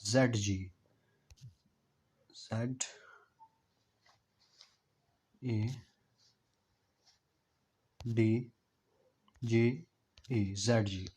ZG ZG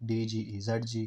ZG